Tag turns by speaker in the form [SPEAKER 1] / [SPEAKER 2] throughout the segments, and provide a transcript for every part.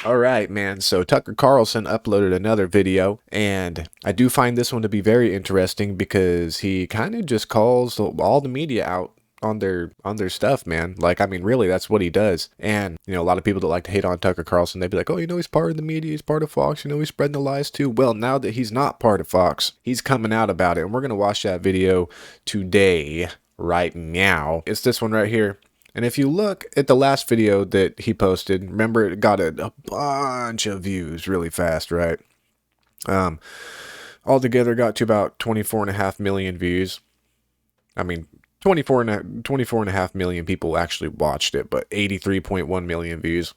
[SPEAKER 1] All right, man. So Tucker Carlson uploaded another video, and I do find this one to be very interesting because he kind of just calls all the media out on their stuff, man. Like, I mean, really, that's what he does. And a lot of people that like to hate on Tucker Carlson, they'd be like, "Oh, he's part of the media, he's part of Fox. He's spreading the lies too." Well, now that he's not part of Fox, he's coming out about it, and we're gonna watch that video today, right now. It's this one right here. And if you look at the last video that he posted, remember it got a bunch of views really fast, right? Altogether got to about 24.5 million views. I mean, 24.5 million people actually watched it, but 83.1 million views.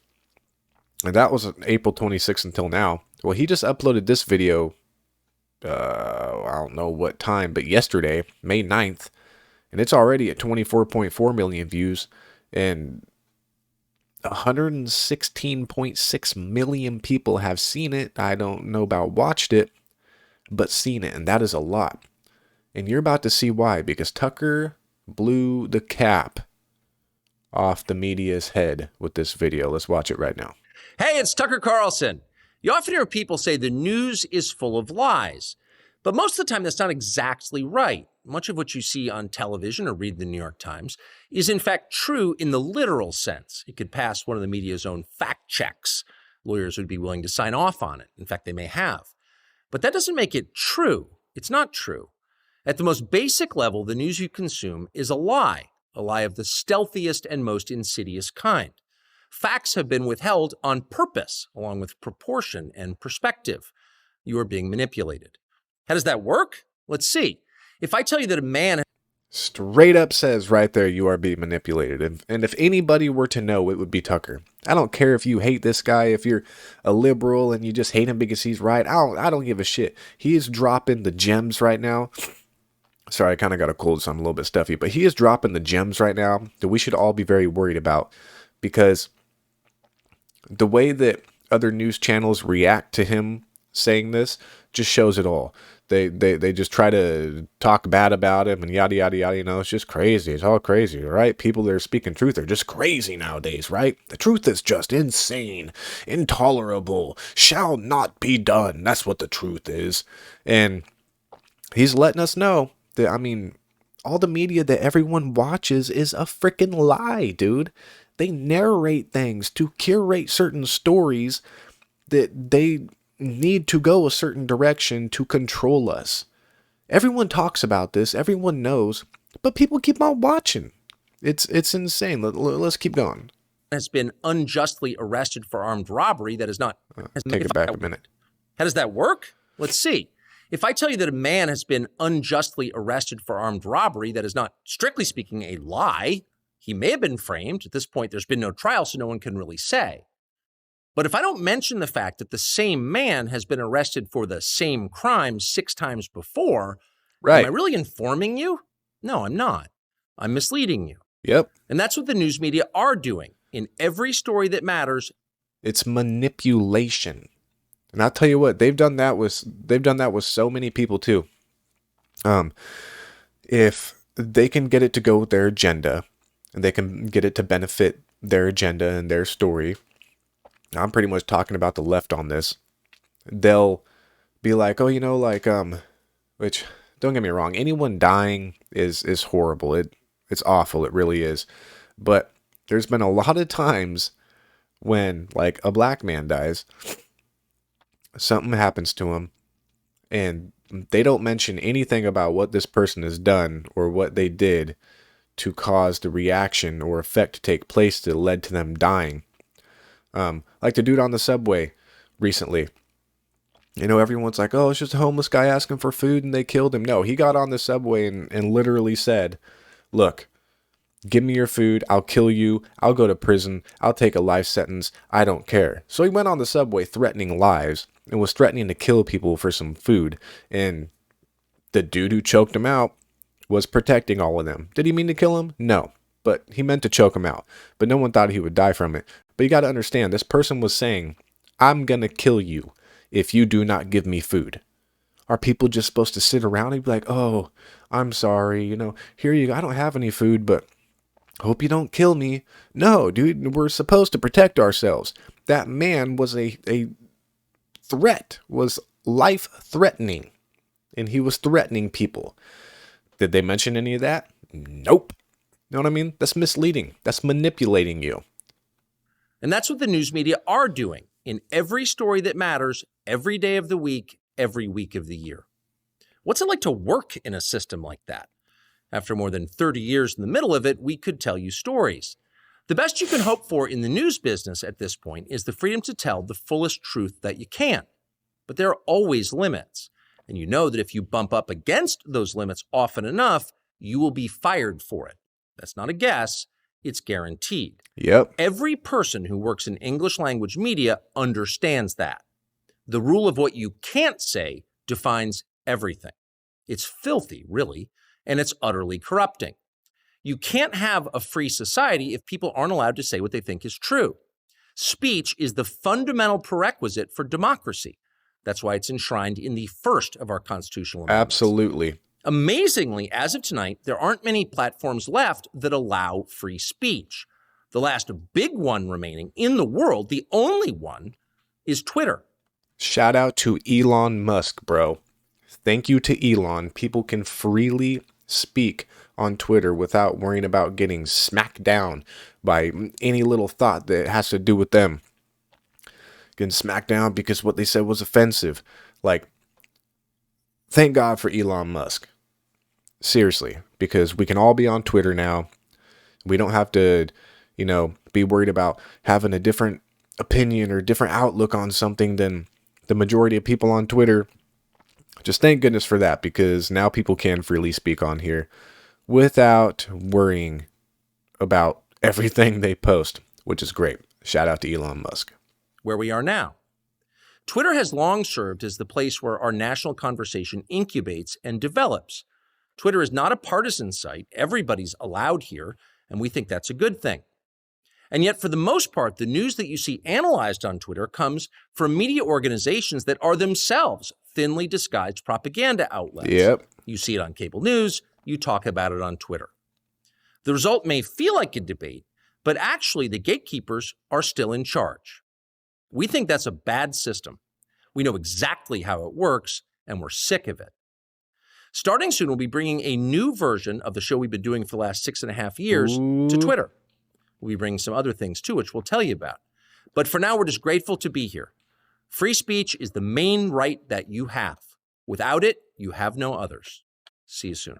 [SPEAKER 1] And that was April 26th until now. Well, he just uploaded this video, I don't know what time, but yesterday, May 9th. And it's already at 24.4 million views. And 116.6 million people have seen it. I don't know about watched it, but seen it. And that is a lot. And you're about to see why. Because Tucker blew the cap off the media's head with this video. Let's watch it right now.
[SPEAKER 2] Hey, it's Tucker Carlson. You often hear people say the news is full of lies. But most of the time, that's not exactly right. Much of what you see on television or read the New York Times is in fact true in the literal sense. It could pass one of the media's own fact checks. Lawyers would be willing to sign off on it. In fact, they may have. But that doesn't make it true. It's not true. At the most basic level, the news you consume is a lie of the stealthiest and most insidious kind. Facts have been withheld on purpose, along with proportion and perspective. You are being manipulated. How does that work? Let's see. If I tell you that a man...
[SPEAKER 1] Straight up says right there, you are being manipulated. And if anybody were to know, it would be Tucker. I don't care if you hate this guy, if you're a liberal and you just hate him because he's right. I don't give a shit. He is dropping the gems right now. Sorry, I kind of got a cold, so I'm a little bit stuffy. But he is dropping the gems right now that we should all be very worried about. Because the way that other news channels react to him saying this just shows it all. They just try to talk bad about him and yada, yada, yada. It's just crazy. It's all crazy, right? People that are speaking truth are just crazy nowadays, right? The truth is just insane, intolerable, shall not be done. That's what the truth is. And he's letting us know that, all the media that everyone watches is a freaking lie, dude. They narrate things to curate certain stories that they need to go a certain direction to control us. Everyone talks about this. Everyone knows, but people keep on watching. It's insane. Let's keep going.
[SPEAKER 2] Has been unjustly arrested for armed robbery. That is not...
[SPEAKER 1] Take it back a minute.
[SPEAKER 2] How does that work? Let's see. If I tell you that a man has been unjustly arrested for armed robbery, that is not, strictly speaking, a lie. He may have been framed. At this point, there's been no trial, so no one can really say. But if I don't mention the fact that the same man has been arrested for the same crime 6 times before,
[SPEAKER 1] right?
[SPEAKER 2] Am I really informing you? No, I'm not. I'm misleading you.
[SPEAKER 1] Yep.
[SPEAKER 2] And that's what the news media are doing in every story that matters.
[SPEAKER 1] It's manipulation. And I'll tell you what, they've done that with so many people too. If they can get it to go with their agenda, and they can get it to benefit their agenda and their story, I'm pretty much talking about the left on this. They'll be like, oh, which, don't get me wrong, anyone dying is horrible. It's awful. It really is. But there's been a lot of times when, like, a black man dies, something happens to him, and they don't mention anything about what this person has done or what they did to cause the reaction or effect to take place that led to them dying. Like the dude on the subway recently. Everyone's like, oh, it's just a homeless guy asking for food and they killed him. No, he got on the subway and literally said, look, give me your food. I'll kill you. I'll go to prison. I'll take a life sentence. I don't care. So he went on the subway threatening lives and was threatening to kill people for some food. And the dude who choked him out was protecting all of them. Did he mean to kill him? No. But he meant to choke him out. But no one thought he would die from it. But you got to understand, this person was saying, I'm going to kill you if you do not give me food. Are people just supposed to sit around and be like, oh, I'm sorry, here you go. I don't have any food, but Hope you don't kill me. No, dude, we're supposed to protect ourselves. That man was a threat, was life threatening, and he was threatening people. Did they mention any of that? Nope. You know what I mean? That's misleading. That's manipulating you.
[SPEAKER 2] And that's what the news media are doing in every story that matters, every day of the week, every week of the year. What's it like to work in a system like that? After more than 30 years in the middle of it, we could tell you stories. The best you can hope for in the news business at this point is the freedom to tell the fullest truth that you can. But there are always limits. And you know that if you bump up against those limits often enough, you will be fired for it. That's not a guess, it's guaranteed.
[SPEAKER 1] Yep.
[SPEAKER 2] Every person who works in English language media understands that. The rule of what you can't say defines everything. It's filthy, really, and it's utterly corrupting. You can't have a free society if people aren't allowed to say what they think is true. Speech is the fundamental prerequisite for democracy. That's why it's enshrined in the first of our constitutional amendments.
[SPEAKER 1] Absolutely.
[SPEAKER 2] Amazingly, as of tonight, there aren't many platforms left that allow free speech. The last big one remaining in the world, the only one, is Twitter.
[SPEAKER 1] Shout out to Elon Musk, bro. Thank you to Elon. People can freely speak on Twitter without worrying about getting smacked down by any little thought that has to do with them. Getting smacked down because what they said was offensive. Like, thank God for Elon Musk. Seriously, because we can all be on Twitter now. We don't have to, be worried about having a different opinion or different outlook on something than the majority of people on Twitter. Just thank goodness for that, because now people can freely speak on here without worrying about everything they post, which is great. Shout out to Elon Musk.
[SPEAKER 2] Where we are now. Twitter has long served as the place where our national conversation incubates and develops. Twitter is not a partisan site. Everybody's allowed here, and we think that's a good thing. And yet, for the most part, the news that you see analyzed on Twitter comes from media organizations that are themselves thinly disguised propaganda outlets.
[SPEAKER 1] Yep.
[SPEAKER 2] You see it on cable news, you talk about it on Twitter. The result may feel like a debate, but actually the gatekeepers are still in charge. We think that's a bad system. We know exactly how it works, and we're sick of it. Starting soon, we'll be bringing a new version of the show we've been doing for the last 6.5 years to Twitter. We'll be bringing some other things too, which we'll tell you about. But for now, we're just grateful to be here. Free speech is the main right that you have. Without it, you have no others. See you soon.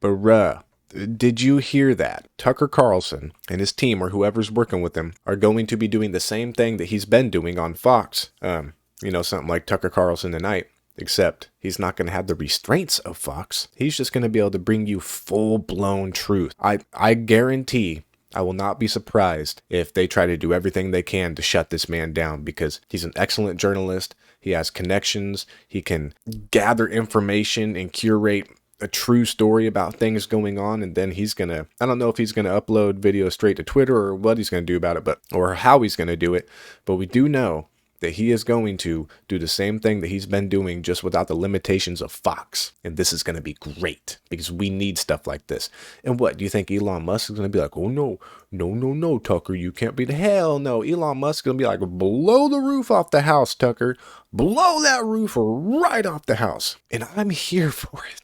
[SPEAKER 1] Bruh. Did you hear that? Tucker Carlson and his team, or whoever's working with him, are going to be doing the same thing that he's been doing on Fox. Something like Tucker Carlson Tonight. Except he's not going to have the restraints of Fox. He's just going to be able to bring you full-blown truth. I guarantee I will not be surprised if they try to do everything they can to shut this man down, because he's an excellent journalist. He has connections. He can gather information and curate a true story about things going on, and then I don't know if he's gonna upload videos straight to Twitter or what he's gonna do about it, or how he's gonna do it, but we do know that he is going to do the same thing that he's been doing, just without the limitations of Fox. And this is going to be great, because we need stuff like this. And what, do you think Elon Musk is going to be like, oh no, Tucker, you can't be the hell no. Elon Musk is going to be like, blow the roof off the house, Tucker. Blow that roof right off the house. And I'm here for it.